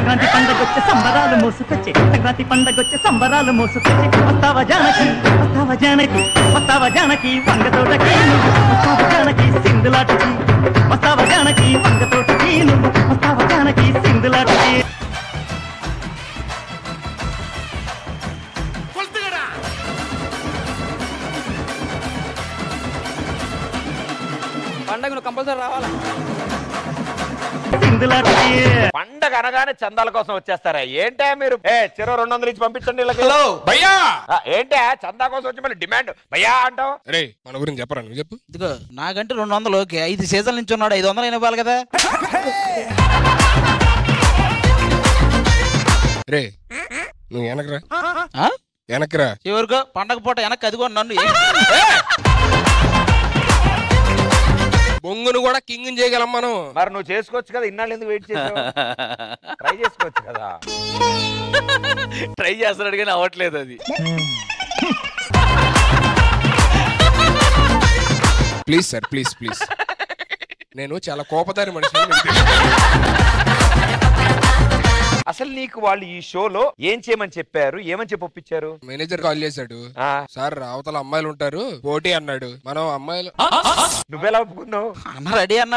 సంక్రాంతి పండగొచ్చే సంబరాలు మోసుకొచ్చే సంక్రాంతి పండగొచ్చే సంబరాలు మోసుకొచ్చే వస్తావా జానకి వస్తావా జానకి వస్తావా జానకి వంగతోటకి వస్తావా జానకి సింధులాటకి వస్తావా జానకి వంగతోటకి వస్తావా జానకి సింధులాటకి పండగ నువ్వు కంపల్సరీ రావాలా పండగ అనగానే చందాల కోసం వచ్చేస్తారా ఏంటే మీరు చెరో 200 ఇచ్చి పంపించండి భయ్యా ఏంటే చందా కోసం వచ్చి మళ్ళీ డిమాండ్ భయ్యా అంటావు రే మన గురించి చెప్పరా నువ్వు చెప్పు ఇదిగో నాకంటే 200 ఓకే 5 సీజన్ల నుంచి ఉన్నాడు 500 ఇవ్వాలి కదా రే నువ్వు వెనకరా చివరిగా పండగ పూట వెనక్కి అదిగో నన్ను బొంగును కూడా కింగ్ చేయగలం మనం. మరి నువ్వు చేసుకోవచ్చు కదా, ఇన్నాళ్ళు ఎందుకు వెయిట్ చేసావు? ట్రై చేసుకోవచ్చు కదా. ట్రై చేస్తున్నాడు కానీ అవ్వట్లేదు అది. ప్లీజ్ సార్ ప్లీజ్ ప్లీజ్, నేను చాలా కోపదారి మనిషి. అసలు నీకు వాళ్ళు ఈ షోలో ఏం చేయమని చెప్పారు, ఏమని చెప్పి ఒప్పించారు? మేనేజర్ కాల్ చేశాడు, సార్ అవతల అమ్మాయిలు ఉంటారు పోటీ అన్నాడు. మనం అమ్మాయిలు నువ్వెలా ఒప్పుకున్నావు? అన్న రెడీ అన్న